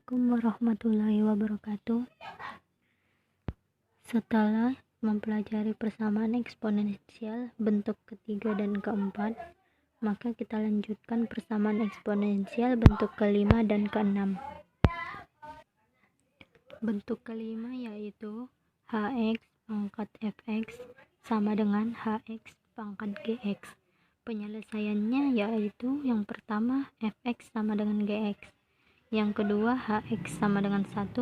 Assalamualaikum warahmatullahi wabarakatuh. Setelah mempelajari persamaan eksponensial bentuk ketiga dan keempat, maka kita lanjutkan persamaan eksponensial bentuk kelima dan keenam. Bentuk kelima yaitu hx pangkat fx sama dengan hx pangkat gx. Penyelesaiannya yaitu yang pertama fx sama dengan gx, yang kedua hx sama dengan 1,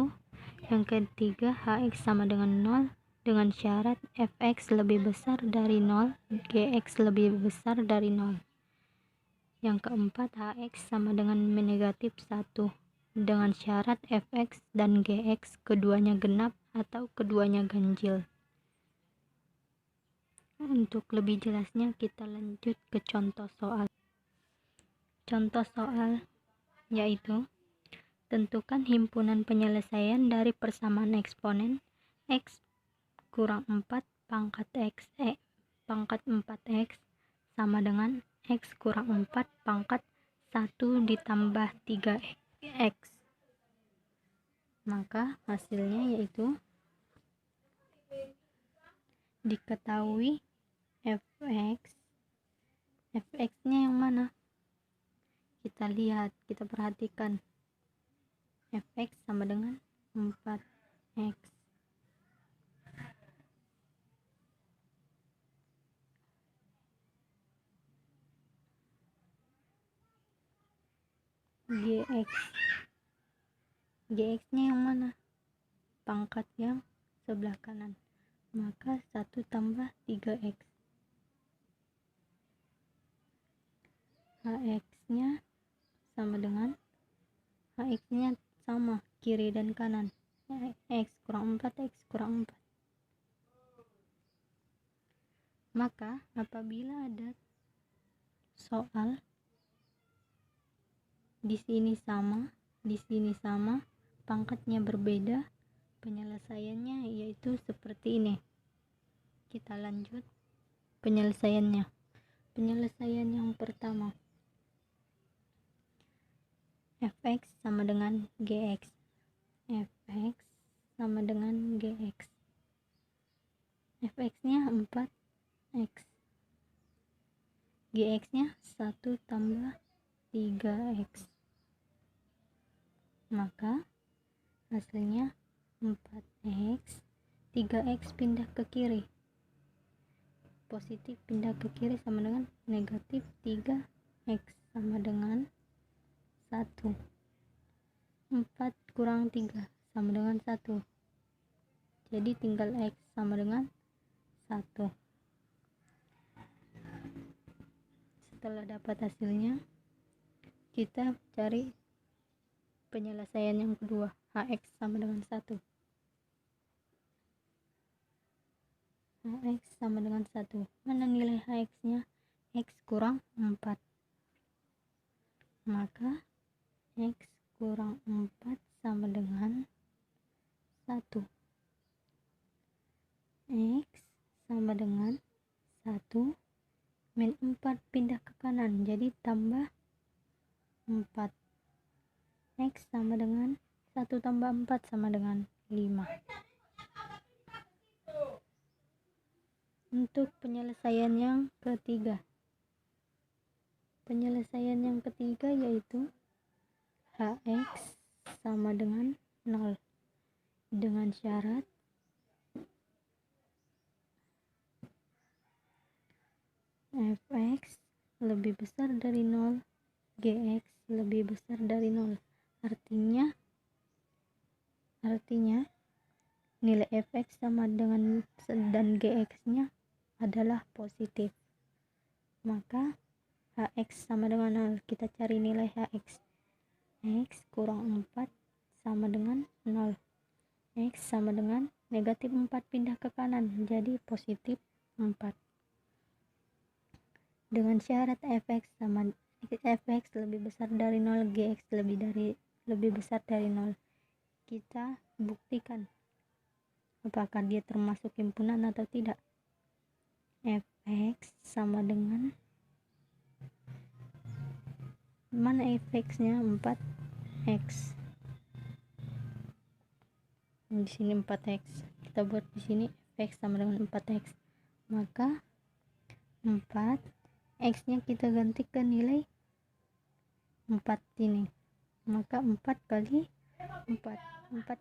yang ketiga hx sama dengan 0 dengan syarat fx lebih besar dari 0, gx lebih besar dari 0. Yang keempat hx sama dengan negatif 1 dengan syarat fx dan gx keduanya genap atau keduanya ganjil. Untuk lebih jelasnya kita lanjut ke contoh soal. Contoh soal yaitu tentukan himpunan penyelesaian dari persamaan eksponen x kurang 4 pangkat x pangkat 4x sama dengan x kurang 4 pangkat 1 ditambah 3x. Maka hasilnya yaitu diketahui fx-nya yang mana? Kita lihat, kita perhatikan. Fx sama dengan 4x. Gx-nya yang mana? Pangkat yang sebelah kanan. Maka 1 tambah 3x. Hx-nya sama dengan hx-nya sama kiri dan kanan. X kurang 4, x kurang 4. Maka apabila ada soal di sini sama, pangkatnya berbeda, penyelesaiannya yaitu seperti ini. Kita lanjut penyelesaiannya. Penyelesaian yang pertama, fx sama dengan gx. Fx sama dengan gx. Fx-nya 4x. Gx-nya 1 tambah 3x. Maka hasilnya 4x, 3x pindah ke kiri. Positif pindah ke kiri sama dengan negatif 3x sama dengan 1. 4 kurang 3 sama dengan 1. Jadi tinggal x sama dengan 1. Setelah dapat hasilnya, kita cari penyelesaian yang kedua, hx sama dengan 1. Hx sama dengan 1. Mana nilai hx-nya? X kurang 4. Maka x kurang 4 sama dengan 1. X sama dengan 1 min 4 pindah ke kanan, jadi tambah 4. X sama dengan 1 tambah 4 sama dengan 5. Untuk penyelesaian yang ketiga. Penyelesaian yang ketiga yaitu hx sama dengan 0 dengan syarat fx lebih besar dari 0, gx lebih besar dari 0. Artinya nilai fx sama dengan dan gx-nya adalah positif. Maka hx sama dengan 0. Kita cari nilai hx. X kurang 4 sama dengan 0. X sama dengan negatif 4 pindah ke kanan, jadi positif 4. Dengan syarat fx lebih besar dari 0, gx lebih besar dari 0. Kita buktikan apakah dia termasuk himpunan atau tidak. Fx sama dengan, mana fx-nya? 4x. di sini 4x, kita buat di sini fx sama dengan 4x. Maka 4x nya kita ganti ke nilai 4 ini. Maka 4 kali 4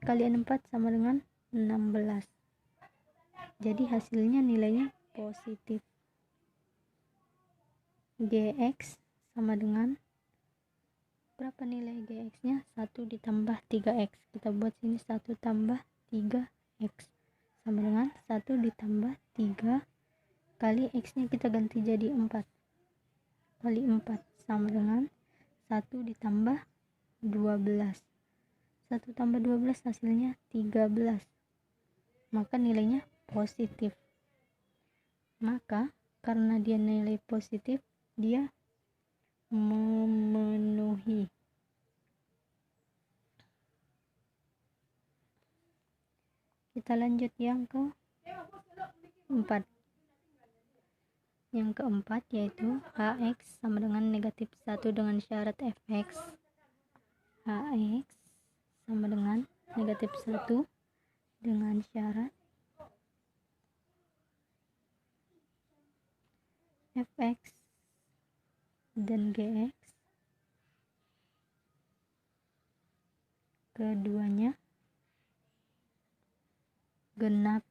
kalian 4 sama dengan 16. Jadi hasilnya nilainya positif. Gx sama dengan berapa nilai gx nya? 1 ditambah 3x. Kita buat sini 1 tambah 3x sama dengan 1 ditambah 3 kali x nya kita ganti jadi 4 kali 4 sama dengan 1 ditambah 12. 1 tambah 12 hasilnya 13. Maka nilainya positif. Maka karena dia nilai positif, dia memenuhi. Kita lanjut yang keempat. Yang keempat yaitu hx sama dengan negatif 1 dengan syarat fx. Hx sama dengan negatif 1 dengan syarat fx dan gx keduanya genap.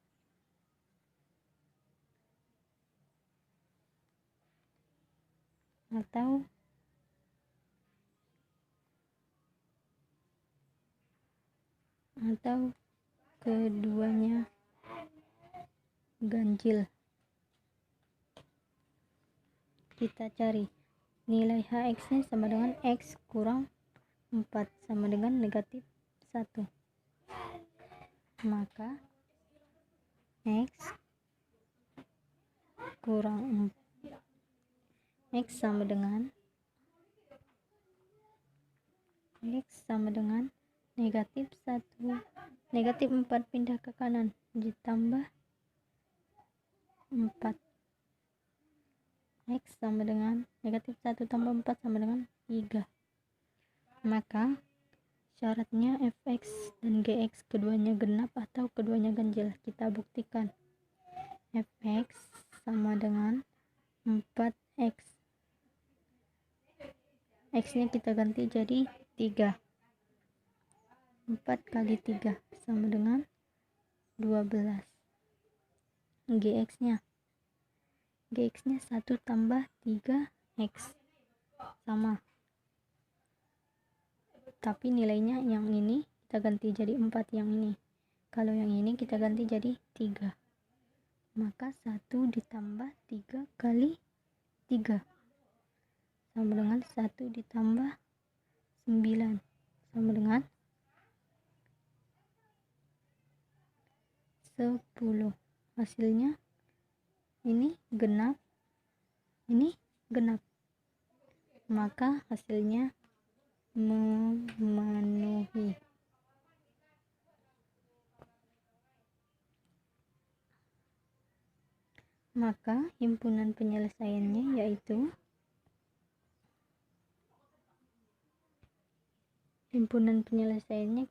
Atau keduanya ganjil. Kita cari nilai hx nya sama dengan x kurang 4 sama dengan negatif 1. Maka x kurang 4 x sama dengan negatif 1. Negatif 4 pindah ke kanan ditambah 4. X sama dengan negatif 1 tambah 4 sama dengan 3. Maka syaratnya fx dan gx keduanya genap atau keduanya ganjil. Kita buktikan. Fx sama dengan 4x. X nya kita ganti jadi 3. 4 kali 3 sama dengan 12. Gx nya 1 tambah 3x sama, tapi nilainya yang ini kita ganti jadi 4, yang ini kalau yang ini kita ganti jadi 3. Maka 1 ditambah 3 kali 3 sama dengan 1 ditambah 9 sama dengan 10. Hasilnya ini genap, maka hasilnya memenuhi. Maka himpunan penyelesaiannya yaitu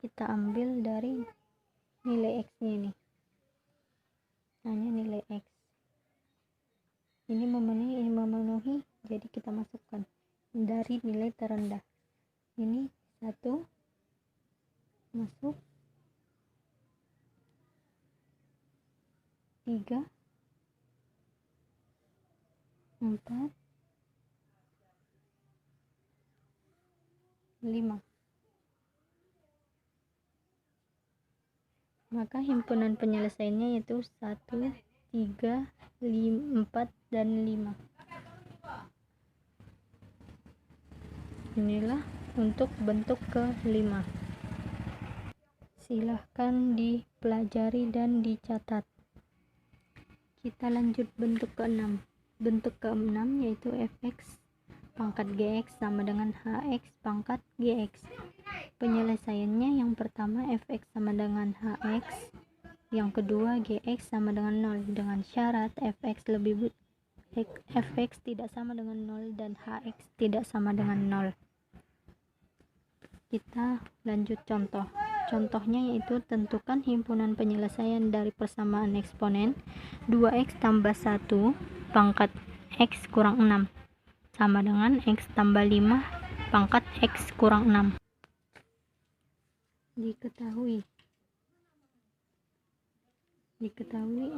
kita ambil dari nilai x nya ini, hanya nilai x ini memenuhi, jadi kita masukkan dari nilai terendah. Ini 1 masuk, 3, 4, 5. Maka himpunan penyelesaiannya yaitu 1, 3, 4, dan 5. Inilah untuk bentuk ke-5. Silahkan dipelajari dan dicatat. Kita lanjut bentuk ke-6. Bentuk ke-6 yaitu fx pangkat gx sama dengan hx pangkat gx. Penyelesaiannya yang pertama fx sama dengan hx, yang kedua gx sama dengan 0 dengan syarat fx tidak sama dengan 0 dan hx tidak sama dengan 0. Kita lanjut contoh. Contohnya yaitu tentukan himpunan penyelesaian dari persamaan eksponen 2x tambah 1 pangkat x kurang 6 sama dengan x tambah 5 pangkat x kurang 6. Diketahui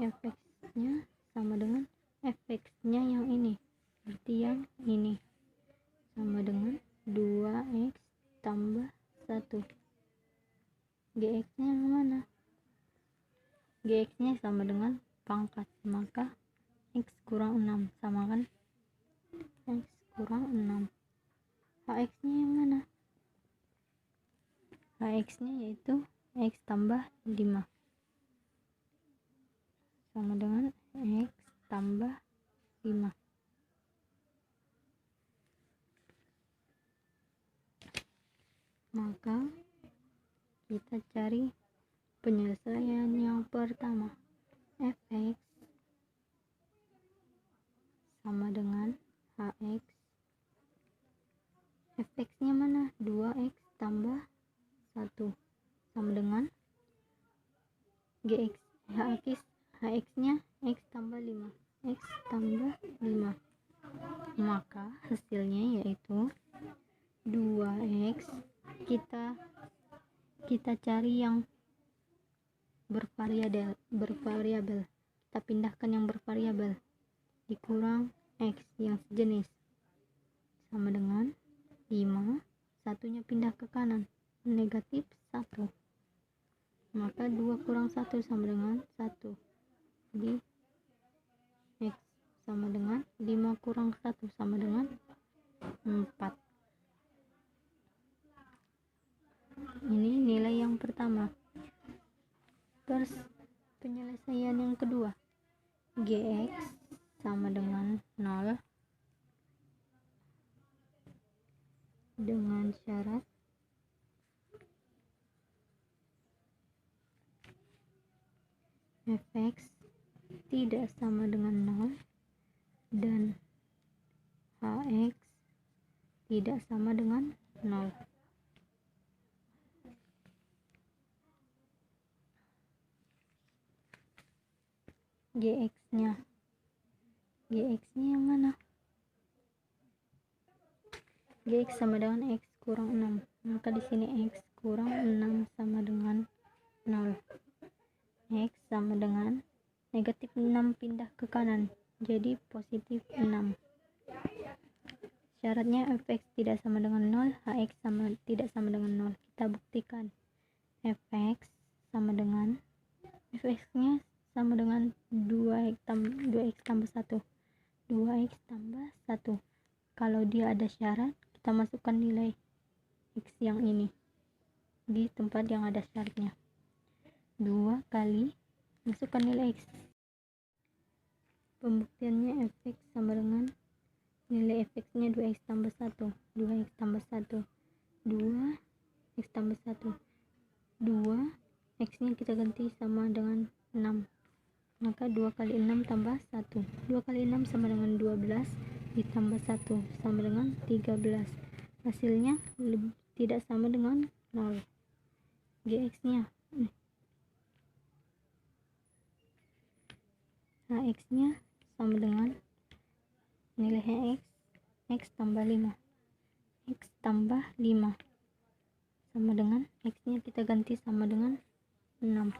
fx-nya sama dengan fx-nya yang ini, berarti yang ini sama dengan 2x tambah 1. Gx-nya yang mana? Gx-nya sama dengan pangkat, maka x kurang 6 sama kan x kurang 6. Hx-nya yang mana? Hx-nya yaitu x tambah 5 sama dengan x tambah 5. Maka kita cari penyelesaian yang pertama. Fx sama dengan hx. Fx-nya mana? 2x tambah 1 sama dengan gx. Hx-nya x tambah 5. X tambah 5. Maka hasilnya yaitu 2x. Kita cari yang bervariabel. Kita pindahkan yang bervariabel dikurang x yang sejenis sama dengan 5. Satunya pindah ke kanan, negatif 1. Maka 2 kurang 1 sama dengan 1. Jadi x sama dengan 5 kurang 1 sama dengan 4. Ini nilai yang pertama. Terus penyelesaian yang kedua. Gx sama dengan 0 dengan syarat fx tidak sama dengan 0 dan hx tidak sama dengan 0. Gx-nya yang mana? Gx sama dengan x kurang 6. Maka di sini x kurang 6 sama dengan 0. X sama dengan negatif 6 pindah ke kanan, jadi positif 6. Syaratnya fx tidak sama dengan 0, hx tidak sama dengan 0. Kita buktikan. Fx sama dengan fx-nya sama dengan 2x tambah 1. 2x tambah 1. Kalau dia ada syarat, kita masukkan nilai x yang ini di tempat yang ada syaratnya. 2 kali masukkan nilai x. Pembuktiannya fx sama dengan nilai fx-nya 2x tambah 1. 2x tambah 1. 2x tambah 1. 2 x-nya kita ganti sama dengan 6. Maka 2 kali 6 tambah 1. 2 kali 6 sama dengan 12 ditambah 1 sama dengan 13. Hasilnya tidak sama dengan 0. Gx-nya hx-nya sama dengan nilai hx x tambah 5. X tambah 5 sama dengan x-nya kita ganti sama dengan 6.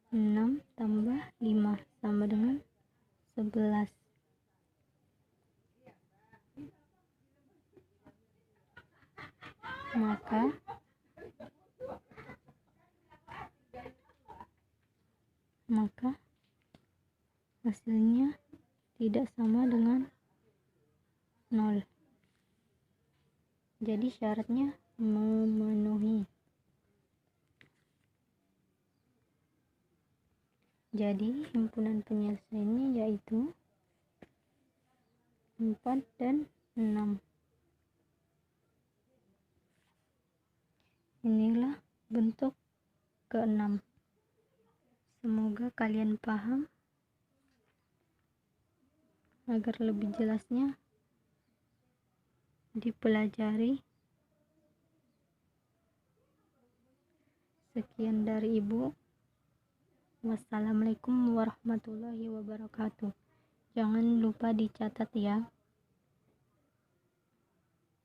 6 tambah 5 sama dengan 11. Maka hasilnya tidak sama dengan 0. Jadi syaratnya memenuhi. Jadi himpunan penyelesaiannya yaitu 4 dan 6. Inilah bentuk ke-6. Semoga kalian paham. Agar lebih jelasnya dipelajari. Sekian dari Ibu. Wassalamualaikum warahmatullahi wabarakatuh. Jangan lupa dicatat ya.